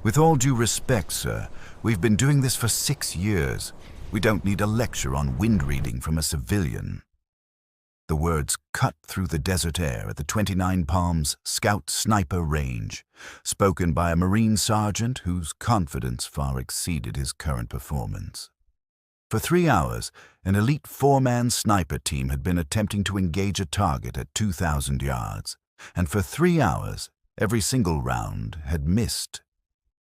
With all due respect, sir, we've been doing this for 6 years. We don't need a lecture on wind reading from a civilian. The words cut through the desert air at the 29 Palms Scout Sniper Range, spoken by a Marine sergeant whose confidence far exceeded his current performance. For 3 hours, an elite 4-man sniper team had been attempting to engage a target at 2,000 yards, and for 3 hours, every single round had missed.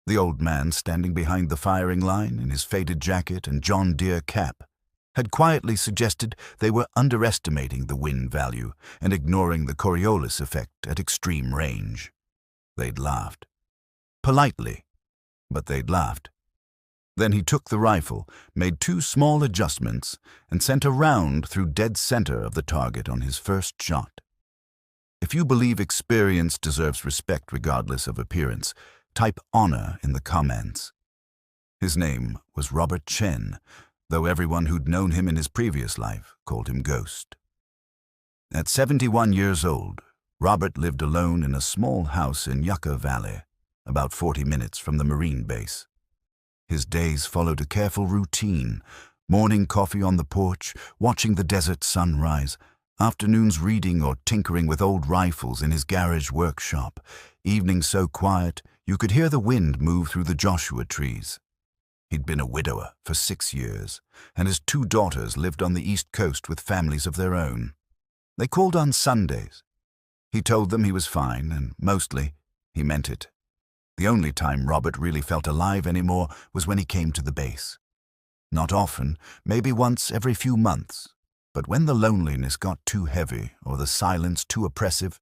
The old man standing behind the firing line in his faded jacket and John Deere cap had quietly suggested they were underestimating the wind value and ignoring the Coriolis effect at extreme range. They'd laughed. Politely, but they'd laughed. Then he took the rifle, made 2 small adjustments, and sent a round through dead center of the target on his first shot. If you believe experience deserves respect regardless of appearance, type honor in the comments. His name was Robert Chen, though everyone who'd known him in his previous life called him Ghost. At 71 years old, Robert lived alone in a small house in Yucca Valley, about 40 minutes from the Marine base. His days followed a careful routine: morning coffee on the porch, watching the desert sunrise, afternoons reading or tinkering with old rifles in his garage workshop, evenings so quiet you could hear the wind move through the Joshua trees. He'd been a widower for 6 years, and his 2 daughters lived on the East Coast with families of their own. They called on Sundays. He told them he was fine, and mostly he meant it. The only time Robert really felt alive anymore was when he came to the base. Not often, maybe once every few months, but when the loneliness got too heavy or the silence too oppressive,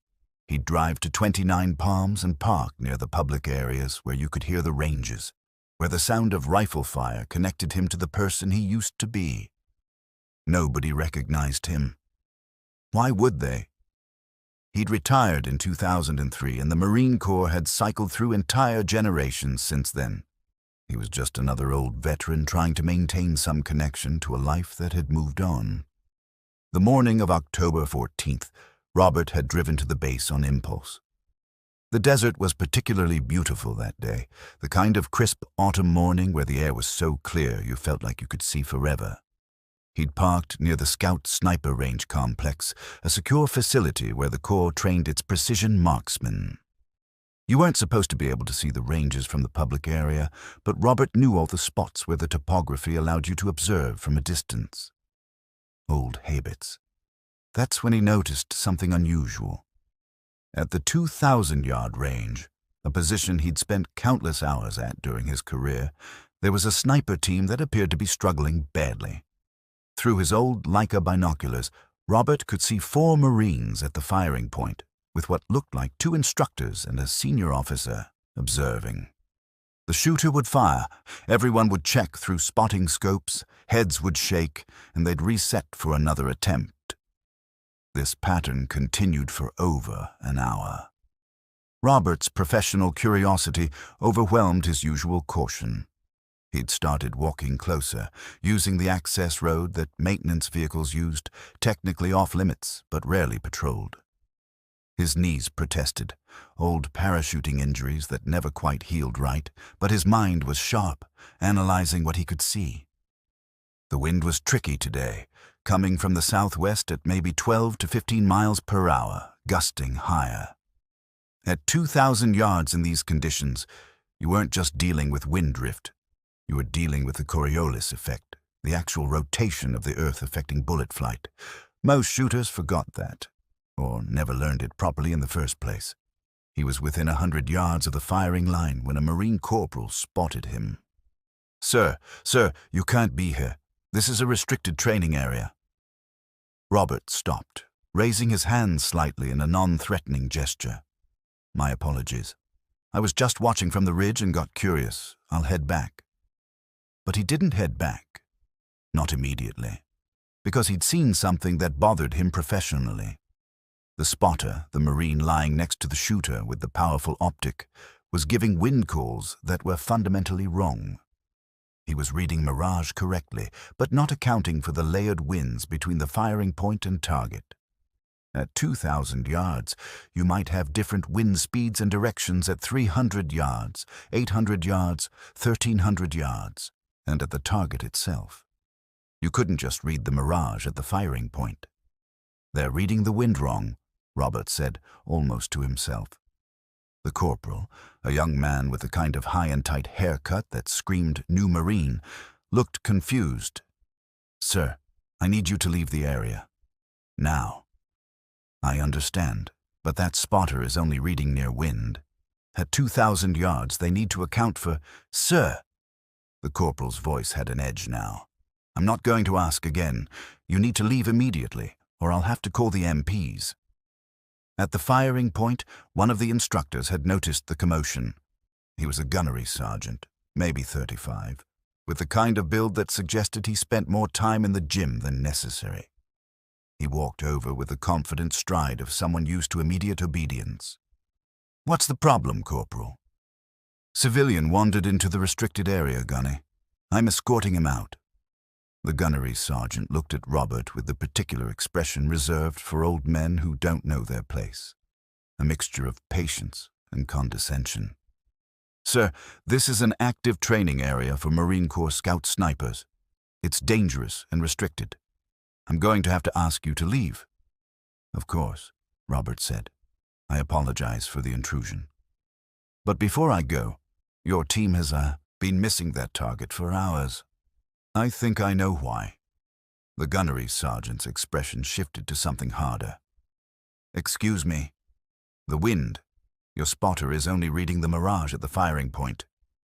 he'd drive to 29 Palms and park near the public areas where you could hear the ranges, where the sound of rifle fire connected him to the person he used to be. Nobody recognized him. Why would they? He'd retired in 2003, and the Marine Corps had cycled through entire generations since then. He was just another old veteran trying to maintain some connection to a life that had moved on. The morning of October 14th, Robert had driven to the base on impulse. The desert was particularly beautiful that day, the kind of crisp autumn morning where the air was so clear you felt like you could see forever. He'd parked near the Scout Sniper Range complex, a secure facility where the Corps trained its precision marksmen. You weren't supposed to be able to see the ranges from the public area, but Robert knew all the spots where the topography allowed you to observe from a distance. Old habits. That's when he noticed something unusual. At the 2,000-yard range, a position he'd spent countless hours at during his career, there was a sniper team that appeared to be struggling badly. Through his old Leica binoculars, Robert could see 4 Marines at the firing point, with what looked like 2 instructors and a senior officer observing. The shooter would fire, everyone would check through spotting scopes, heads would shake, and they'd reset for another attempt. This pattern continued for over an hour. Robert's professional curiosity overwhelmed his usual caution. He'd started walking closer, using the access road that maintenance vehicles used, technically off-limits but rarely patrolled. His knees protested, old parachuting injuries that never quite healed right, but his mind was sharp, analyzing what he could see. The wind was tricky today, coming from the southwest at maybe 12 to 15 miles per hour, gusting higher. At 2,000 yards in these conditions, you weren't just dealing with wind drift. You were dealing with the Coriolis effect, the actual rotation of the Earth affecting bullet flight. Most shooters forgot that, or never learned it properly in the first place. He was within 100 yards of the firing line when a Marine corporal spotted him. Sir, you can't be here. This is a restricted training area." Robert stopped, raising his hands slightly in a non-threatening gesture. "My apologies. I was just watching from the ridge and got curious. I'll head back." But he didn't head back. Not immediately. Because he'd seen something that bothered him professionally. The spotter, the Marine lying next to the shooter with the powerful optic, was giving wind calls that were fundamentally wrong. He was reading mirage correctly, but not accounting for the layered winds between the firing point and target. At 2,000 yards, you might have different wind speeds and directions at 300 yards, 800 yards, 1,300 yards, and at the target itself. You couldn't just read the mirage at the firing point. "They're reading the wind wrong," Robert said, almost to himself. The corporal, a young man with a kind of high and tight haircut that screamed New Marine, looked confused. "Sir, I need you to leave the area. Now." "I understand, but that spotter is only reading near wind. At 2,000 yards, they need to account for—" "Sir!" The corporal's voice had an edge now. "I'm not going to ask again. You need to leave immediately, or I'll have to call the MPs." At the firing point, one of the instructors had noticed the commotion. He was a gunnery sergeant, maybe 35, with the kind of build that suggested he spent more time in the gym than necessary. He walked over with the confident stride of someone used to immediate obedience. "What's the problem, Corporal?" "Civilian wandered into the restricted area, Gunny. I'm escorting him out." The gunnery sergeant looked at Robert with the particular expression reserved for old men who don't know their place, a mixture of patience and condescension. "Sir, this is an active training area for Marine Corps Scout snipers. It's dangerous and restricted. I'm going to have to ask you to leave." "Of course," Robert said. "I apologize for the intrusion. But before I go, your team has been missing that target for hours. I think I know why." The gunnery sergeant's expression shifted to something harder. "Excuse me. The wind. Your spotter is only reading the mirage at the firing point.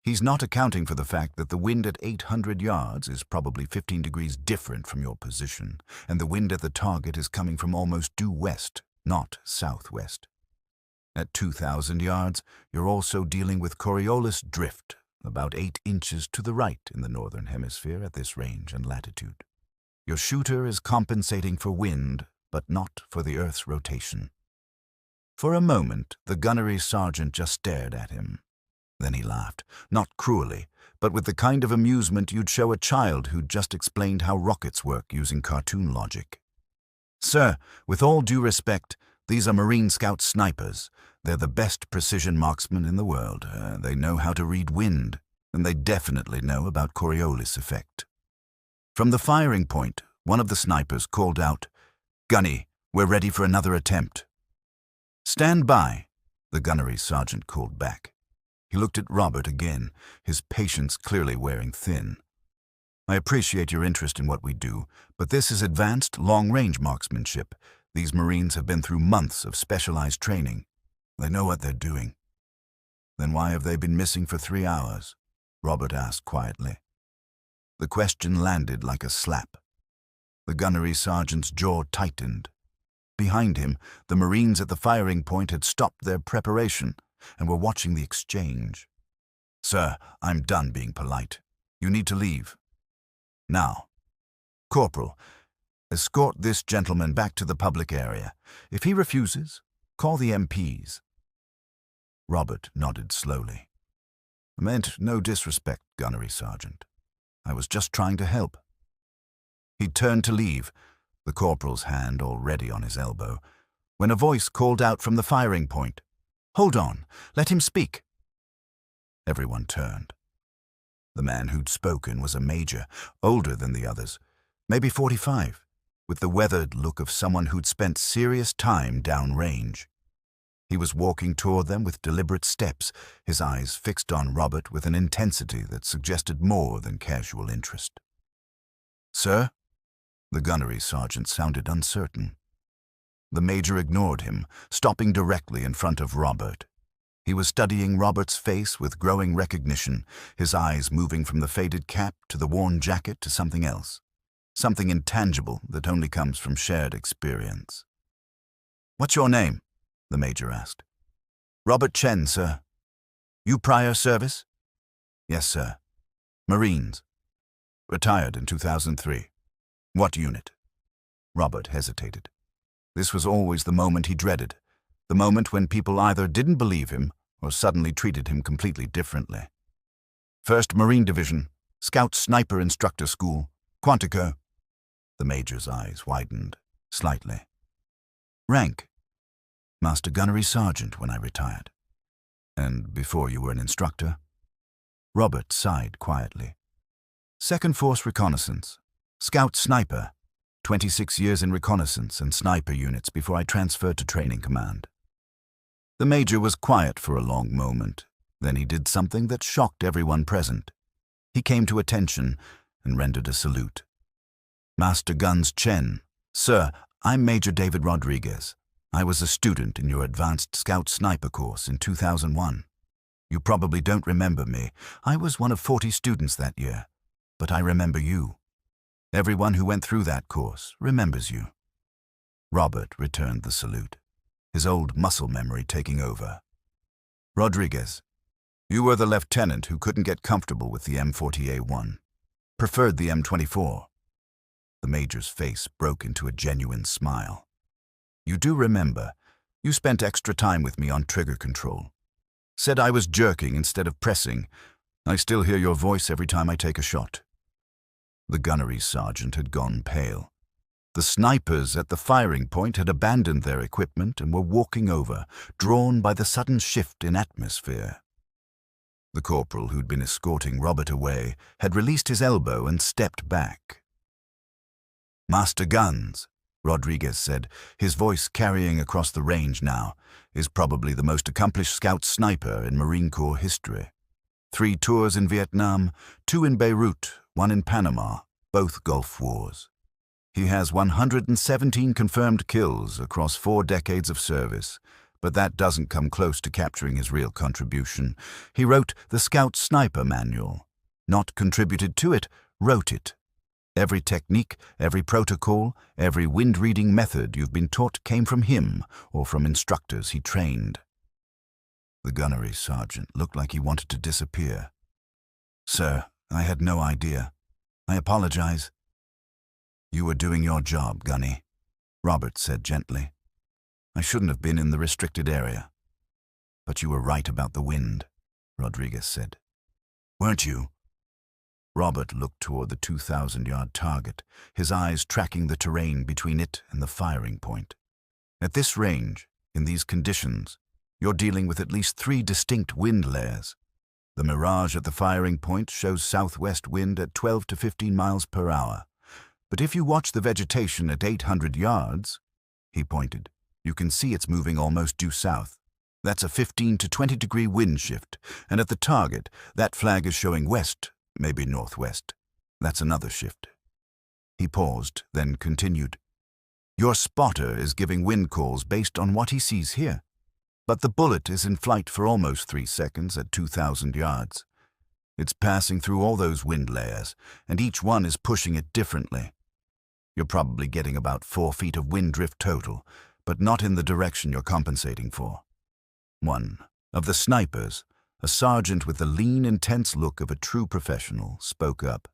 He's not accounting for the fact that the wind at 800 yards is probably 15 degrees different from your position, and the wind at the target is coming from almost due west, not southwest. At 2,000 yards, you're also dealing with Coriolis drift, about 8 inches to the right in the northern hemisphere at this range and latitude. Your shooter is compensating for wind, but not for the Earth's rotation." For a moment, the gunnery sergeant just stared at him. Then he laughed, not cruelly, but with the kind of amusement you'd show a child who'd just explained how rockets work using cartoon logic. "Sir, with all due respect, these are Marine Scout snipers. They're the best precision marksmen in the world. They know how to read wind, and they definitely know about Coriolis effect." From the firing point, one of the snipers called out, "Gunny, we're ready for another attempt." "Stand by," the gunnery sergeant called back. He looked at Robert again, his patience clearly wearing thin. "I appreciate your interest in what we do, but this is advanced, long-range marksmanship. These Marines have been through months of specialized training. They know what they're doing." "Then why have they been missing for 3 hours?" Robert asked quietly. The question landed like a slap. The gunnery sergeant's jaw tightened. Behind him, the Marines at the firing point had stopped their preparation and were watching the exchange. "Sir, I'm done being polite. You need to leave. Now. Corporal, escort this gentleman back to the public area. If he refuses, call the MPs." Robert nodded slowly. "I meant no disrespect, gunnery sergeant. I was just trying to help." He turned to leave, the corporal's hand already on his elbow, when a voice called out from the firing point, "Hold on, let him speak." Everyone turned. The man who'd spoken was a major, older than the others, maybe 45, with the weathered look of someone who'd spent serious time downrange. He was walking toward them with deliberate steps, his eyes fixed on Robert with an intensity that suggested more than casual interest. "Sir?" The gunnery sergeant sounded uncertain. The major ignored him, stopping directly in front of Robert. He was studying Robert's face with growing recognition, his eyes moving from the faded cap to the worn jacket to something else, something intangible that only comes from shared experience. "What's your name?" the major asked. "Robert Chen, sir." "You prior service?" "Yes, sir." "Marines." "Retired in 2003. What unit?" Robert hesitated. This was always the moment he dreaded, the moment when people either didn't believe him or suddenly treated him completely differently. "1st Marine Division, Scout Sniper Instructor School, Quantico." The major's eyes widened slightly. Rank? Master Gunnery Sergeant when I retired. And before you were an instructor? Robert sighed quietly. Second Force Reconnaissance. Scout Sniper. 26 years in reconnaissance and sniper units before I transferred to Training Command. The Major was quiet for a long moment. Then he did something that shocked everyone present. He came to attention and rendered a salute. Master Guns Chen. Sir, I'm Major David Rodriguez. I was a student in your Advanced Scout Sniper course in 2001. You probably don't remember me. I was one of 40 students that year. But I remember you. Everyone who went through that course remembers you. Robert returned the salute, his old muscle memory taking over. Rodriguez, you were the lieutenant who couldn't get comfortable with the M40A1. Preferred the M24. The Major's face broke into a genuine smile. You do remember, you spent extra time with me on trigger control. Said I was jerking instead of pressing. I still hear your voice every time I take a shot. The gunnery sergeant had gone pale. The snipers at the firing point had abandoned their equipment and were walking over, drawn by the sudden shift in atmosphere. The corporal who'd been escorting Robert away had released his elbow and stepped back. Master Guns, Rodriguez said, his voice carrying across the range now, is probably the most accomplished scout sniper in Marine Corps history. 3 tours in Vietnam, 2 in Beirut, 1 in Panama, both Gulf Wars. He has 117 confirmed kills across 4 decades of service, but that doesn't come close to capturing his real contribution. He wrote the Scout Sniper Manual. Not contributed to it, wrote it. Every technique, every protocol, every wind-reading method you've been taught came from him or from instructors he trained. The gunnery sergeant looked like he wanted to disappear. Sir, I had no idea. I apologize. You were doing your job, Gunny, Robert said gently. I shouldn't have been in the restricted area. But you were right about the wind, Rodriguez said. Weren't you? Robert looked toward the 2,000-yard target, his eyes tracking the terrain between it and the firing point. At this range, in these conditions, you're dealing with at least 3 distinct wind layers. The mirage at the firing point shows southwest wind at 12 to 15 miles per hour. But if you watch the vegetation at 800 yards, he pointed, you can see it's moving almost due south. That's a 15 to 20 degree wind shift, and at the target, that flag is showing west, maybe northwest. That's another shift. He paused, then continued. Your spotter is giving wind calls based on what he sees here. But the bullet is in flight for almost 3 seconds at 2,000 yards. It's passing through all those wind layers, and each one is pushing it differently. You're probably getting about 4 feet of wind drift total, but not in the direction you're compensating for. One of the snipers, a sergeant with the lean, intense look of a true professional, spoke up.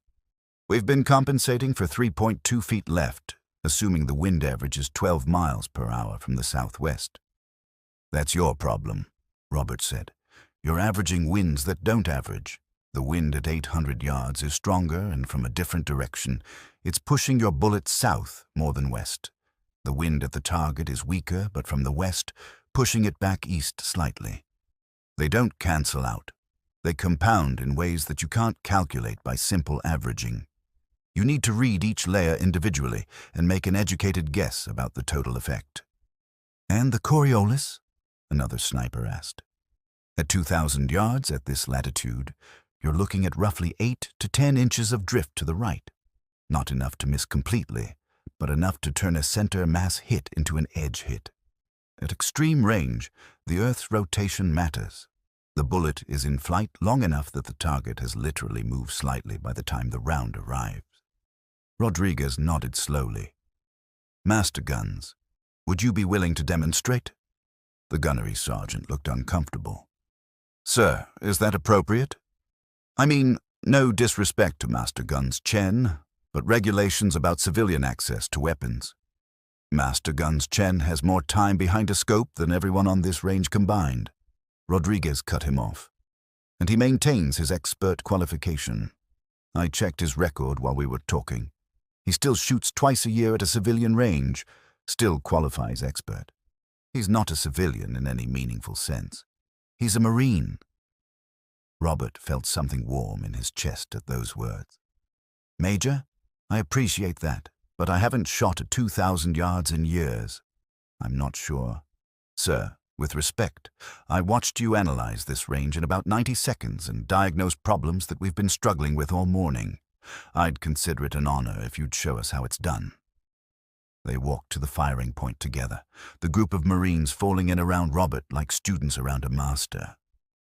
We've been compensating for 3.2 feet left, assuming the wind average is 12 miles per hour from the southwest. That's your problem, Robert said. You're averaging winds that don't average. The wind at 800 yards is stronger and from a different direction. It's pushing your bullet south more than west. The wind at the target is weaker, but from the west, pushing it back east slightly. They don't cancel out. They compound in ways that you can't calculate by simple averaging. You need to read each layer individually and make an educated guess about the total effect. And the Coriolis? Another sniper asked. At 2,000 yards at this latitude, you're looking at roughly 8 to 10 inches of drift to the right. Not enough to miss completely, but enough to turn a center mass hit into an edge hit. At extreme range, the Earth's rotation matters. The bullet is in flight long enough that the target has literally moved slightly by the time the round arrives. Rodriguez nodded slowly. Master Guns, would you be willing to demonstrate? The gunnery sergeant looked uncomfortable. Sir, is that appropriate? I mean, no disrespect to Master Guns Chen, but regulations about civilian access to weapons. Master Guns Chen has more time behind a scope than everyone on this range combined. Rodriguez cut him off. And he maintains his expert qualification. I checked his record while we were talking. He still shoots twice a year at a civilian range, still qualifies expert. He's not a civilian in any meaningful sense. He's a Marine. Robert felt something warm in his chest at those words. Major, I appreciate that, but I haven't shot at 2,000 yards in years. I'm not sure. Sir, with respect, I watched you analyze this range in about 90 seconds and diagnose problems that we've been struggling with all morning. I'd consider it an honor if you'd show us how it's done. They walked to the firing point together, the group of Marines falling in around Robert like students around a master.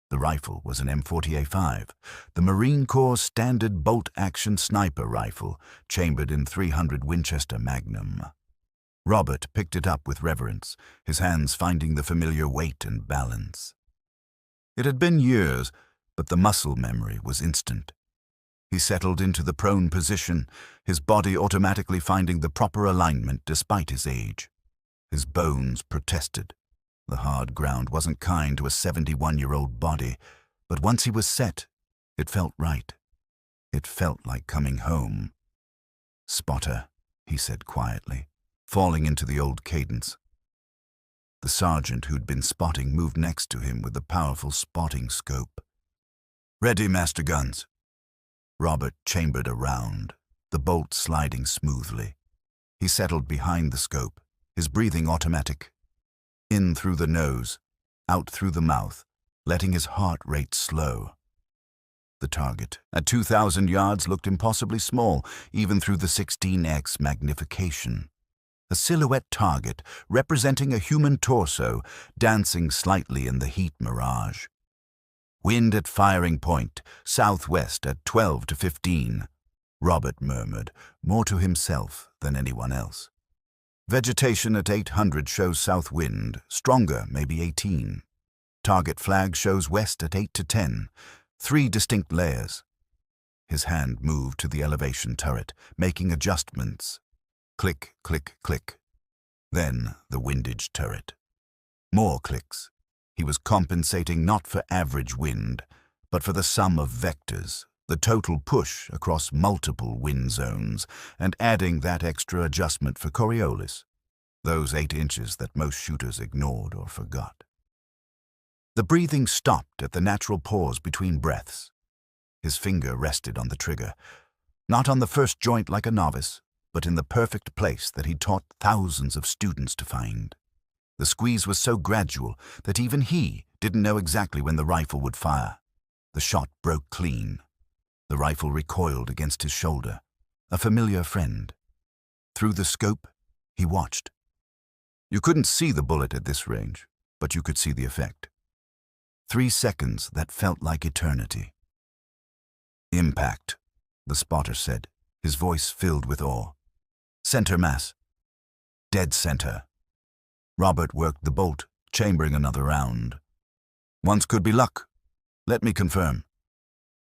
The rifle was an M40A5, the Marine Corps standard bolt-action sniper rifle, chambered in .300 Winchester Magnum. Robert picked it up with reverence, his hands finding the familiar weight and balance. It had been years, but the muscle memory was instant. He settled into the prone position, his body automatically finding the proper alignment despite his age. His bones protested. The hard ground wasn't kind to a 71-year-old body, but once he was set, it felt right. It felt like coming home. "Spotter," he said quietly, falling into the old cadence. The sergeant who'd been spotting moved next to him with the powerful spotting scope. "Ready, Master Guns." Robert chambered a round, the bolt sliding smoothly. He settled behind the scope, his breathing automatic. In through the nose, out through the mouth, letting his heart rate slow. The target, at 2,000 yards, looked impossibly small, even through the 16x magnification. A silhouette target representing a human torso, dancing slightly in the heat mirage. "Wind at firing point, southwest at 12 to 15, Robert murmured, more to himself than anyone else. Vegetation at 800 shows south wind, stronger, maybe 18. Target flag shows west at 8 to 10, 3 distinct layers. His hand moved to the elevation turret, making adjustments. Click, click, click. Then the windage turret. More clicks. He was compensating not for average wind, but for the sum of vectors, the total push across multiple wind zones, and adding that extra adjustment for Coriolis, those 8 inches that most shooters ignored or forgot. The breathing stopped at the natural pause between breaths. His finger rested on the trigger, not on the first joint like a novice, but in the perfect place that he'd taught thousands of students to find. The squeeze was so gradual that even he didn't know exactly when the rifle would fire. The shot broke clean. The rifle recoiled against his shoulder, a familiar friend. Through the scope, he watched. You couldn't see the bullet at this range, but you could see the effect. 3 seconds that felt like eternity. "Impact," the spotter said, his voice filled with awe. "Center mass. Dead center." Robert worked the bolt, chambering another round. "Once could be luck. Let me confirm."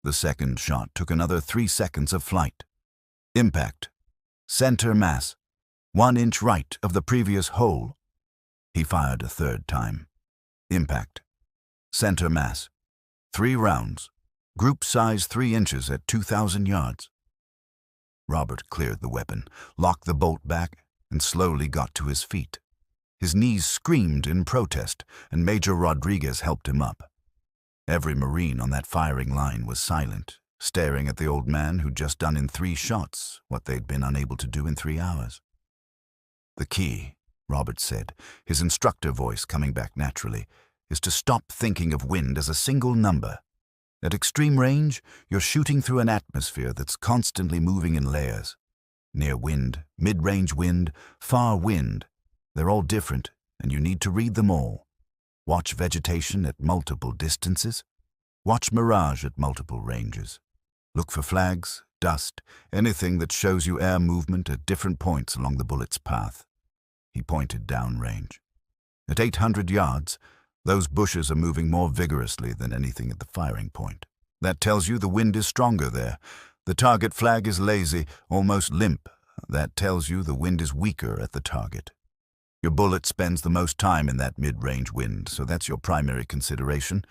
The second shot took another 3 seconds of flight. "Impact. Center mass. 1 inch right of the previous hole." He fired a third time. "Impact. Center mass. 3 rounds. Group size 3 inches at 2,000 yards. Robert cleared the weapon, locked the bolt back, and slowly got to his feet. His knees screamed in protest, and Major Rodriguez helped him up. Every Marine on that firing line was silent, staring at the old man who'd just done in 3 shots what they'd been unable to do in 3 hours. "The key," Robert said, his instructor voice coming back naturally, "is to stop thinking of wind as a single number. At extreme range, you're shooting through an atmosphere that's constantly moving in layers. Near wind, mid-range wind, far wind. They're all different, and you need to read them all. Watch vegetation at multiple distances. Watch mirage at multiple ranges. Look for flags, dust, anything that shows you air movement at different points along the bullet's path." He pointed downrange. "At 800 yards, those bushes are moving more vigorously than anything at the firing point. That tells you the wind is stronger there. The target flag is lazy, almost limp. That tells you the wind is weaker at the target. Your bullet spends the most time in that mid-range wind, so that's your primary consideration,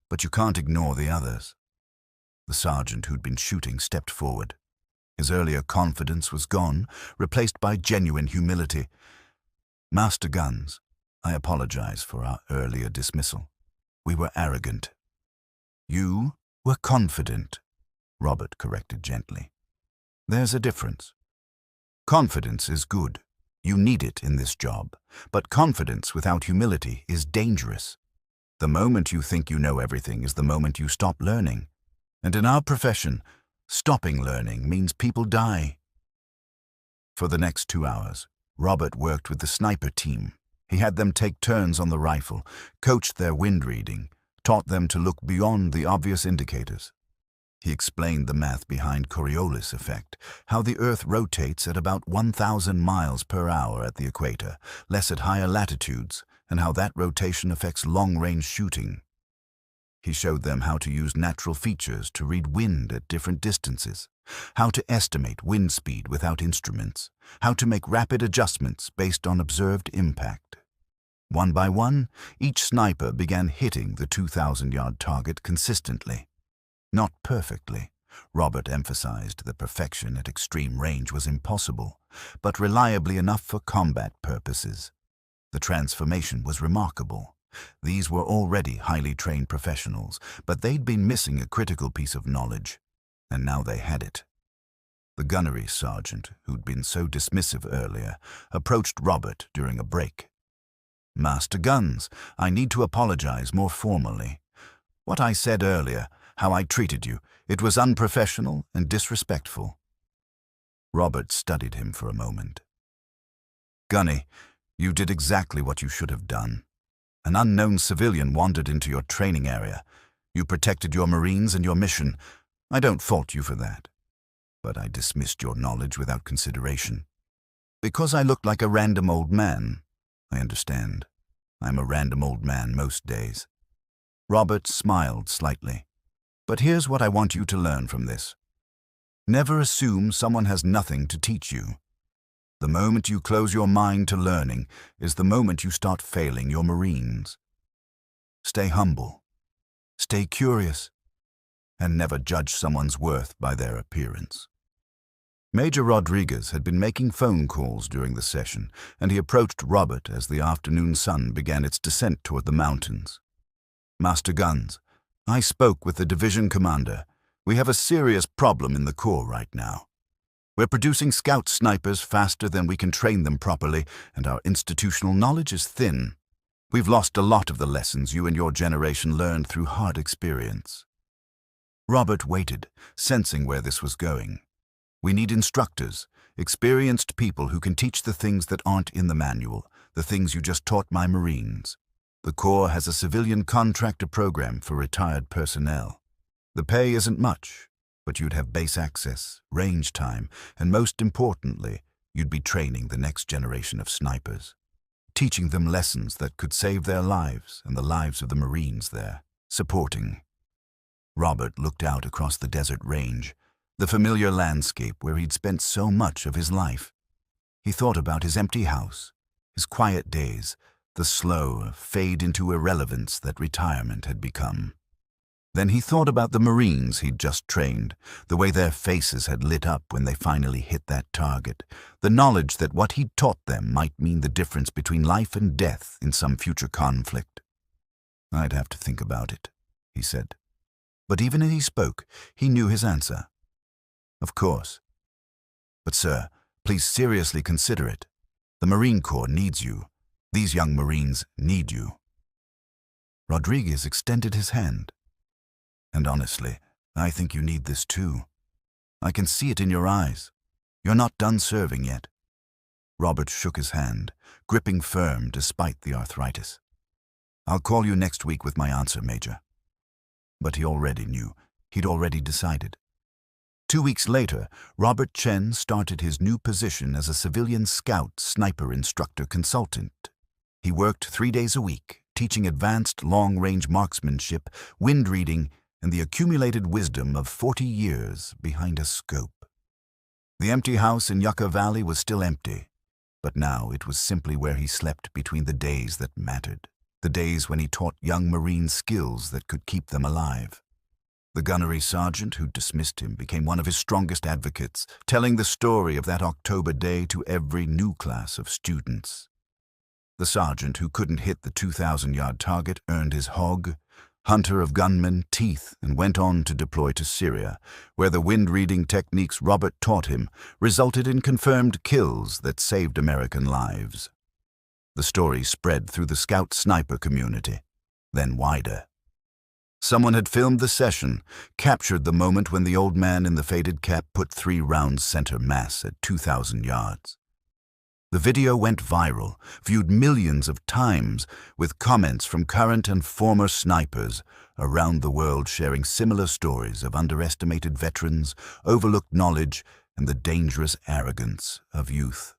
but you can't ignore the others." The sergeant who'd been shooting stepped forward. His earlier confidence was gone, replaced by genuine humility. Master Guns, I apologize for our earlier dismissal. We were arrogant. You were confident, Robert corrected gently. There's a difference. Confidence is good. You need it in this job. But confidence without humility is dangerous. The moment you think you know everything is the moment you stop learning. And in our profession, stopping learning means people die. For the next 2 hours, Robert worked with the sniper team. He had them take turns on the rifle, coached their wind reading, taught them to look beyond the obvious indicators. He explained the math behind Coriolis effect, how the Earth rotates at about 1,000 miles per hour at the equator, less at higher latitudes, and how that rotation affects long-range shooting. He showed them how to use natural features to read wind at different distances, how to estimate wind speed without instruments, how to make rapid adjustments based on observed impact. One by one, each sniper began hitting the 2,000-yard target consistently. Not perfectly. Robert emphasized that perfection at extreme range was impossible, but reliably enough for combat purposes. The transformation was remarkable. These were already highly trained professionals, but they'd been missing a critical piece of knowledge, and now they had it. The gunnery sergeant, who'd been so dismissive earlier, approached Robert during a break. Master Guns, I need to apologize more formally. What I said earlier, how I treated you, it was unprofessional and disrespectful. Robert studied him for a moment. Gunny, you did exactly what you should have done. An unknown civilian wandered into your training area. You protected your Marines and your mission. I don't fault you for that. But I dismissed your knowledge without consideration. Because I looked like a random old man. I understand. I'm a random old man most days. Robert smiled slightly. But here's what I want you to learn from this. Never assume someone has nothing to teach you. The moment you close your mind to learning is the moment you start failing your Marines. Stay humble. Stay curious. And never judge someone's worth by their appearance. Major Rodriguez had been making phone calls during the session, and he approached Robert as the afternoon sun began its descent toward the mountains. Master Guns, I spoke with the division commander. We have a serious problem in the Corps right now. We're producing scout snipers faster than we can train them properly, and our institutional knowledge is thin. We've lost a lot of the lessons you and your generation learned through hard experience. Robert waited, sensing where this was going. We need instructors, experienced people who can teach the things that aren't in the manual, the things you just taught my Marines. The Corps has a civilian contractor program for retired personnel. The pay isn't much, but you'd have base access, range time, and most importantly, you'd be training the next generation of snipers, teaching them lessons that could save their lives and the lives of the Marines they're supporting. Robert looked out across the desert range, the familiar landscape where he'd spent so much of his life. He thought about his empty house, his quiet days, the slow fade into irrelevance that retirement had become. Then he thought about the Marines he'd just trained, the way their faces had lit up when they finally hit that target, the knowledge that what he'd taught them might mean the difference between life and death in some future conflict. I'd have to think about it, he said. But even as he spoke, he knew his answer. Of course. But sir, please seriously consider it. The Marine Corps needs you. These young Marines need you. Rodriguez extended his hand. And honestly, I think you need this too. I can see it in your eyes. You're not done serving yet. Robert shook his hand, gripping firm despite the arthritis. I'll call you next week with my answer, Major. But he already knew. He'd already decided. 2 weeks later, Robert Chen started his new position as a civilian scout sniper instructor consultant. He worked 3 days a week, teaching advanced long-range marksmanship, wind reading, and the accumulated wisdom of 40 years behind a scope. The empty house in Yucca Valley was still empty, but now it was simply where he slept between the days that mattered, the days when he taught young Marines skills that could keep them alive. The gunnery sergeant who dismissed him became one of his strongest advocates, telling the story of that October day to every new class of students. The sergeant who couldn't hit the 2,000-yard target earned his hog, hunter of gunmen, teeth, and went on to deploy to Syria, where the wind-reading techniques Robert taught him resulted in confirmed kills that saved American lives. The story spread through the scout sniper community, then wider. Someone had filmed the session, captured the moment when the old man in the faded cap put 3 rounds center mass at 2,000 yards. The video went viral, viewed millions of times, with comments from current and former snipers around the world sharing similar stories of underestimated veterans, overlooked knowledge, and the dangerous arrogance of youth.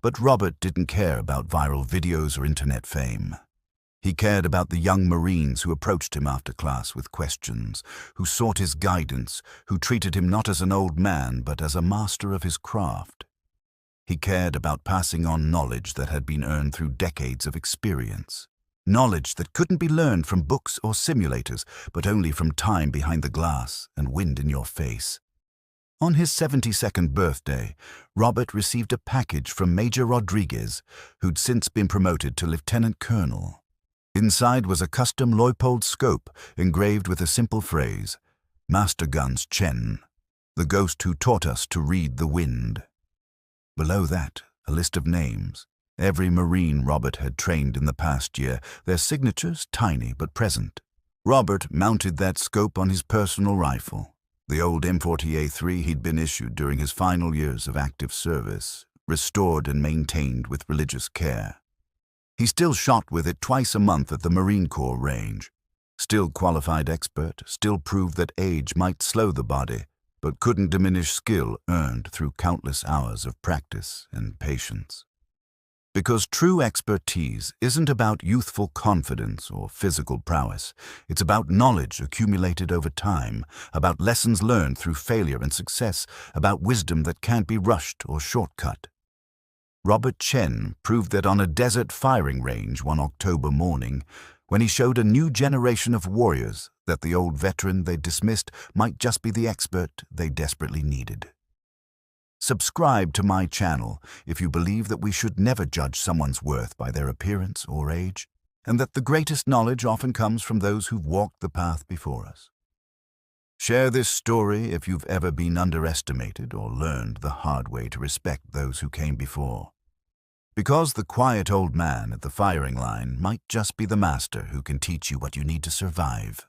But Robert didn't care about viral videos or internet fame. He cared about the young Marines who approached him after class with questions, who sought his guidance, who treated him not as an old man but as a master of his craft. He cared about passing on knowledge that had been earned through decades of experience. Knowledge that couldn't be learned from books or simulators, but only from time behind the glass and wind in your face. On his 72nd birthday, Robert received a package from Major Rodriguez, who'd since been promoted to lieutenant colonel. Inside was a custom Leupold scope engraved with a simple phrase, "Master Guns Chen, the ghost who taught us to read the wind." Below that, a list of names, every Marine Robert had trained in the past year, their signatures tiny but present. Robert mounted that scope on his personal rifle, the old M40A3 he'd been issued during his final years of active service, restored and maintained with religious care. He still shot with it twice a month at the Marine Corps range. Still qualified expert, still proved that age might slow the body, but couldn't diminish skill earned through countless hours of practice and patience. Because true expertise isn't about youthful confidence or physical prowess. It's about knowledge accumulated over time, about lessons learned through failure and success, about wisdom that can't be rushed or shortcut. Robert Chen proved that on a desert firing range one October morning, when he showed a new generation of warriors that the old veteran they dismissed might just be the expert they desperately needed. Subscribe to my channel if you believe that we should never judge someone's worth by their appearance or age, and that the greatest knowledge often comes from those who've walked the path before us. Share this story if you've ever been underestimated or learned the hard way to respect those who came before. Because the quiet old man at the firing line might just be the master who can teach you what you need to survive.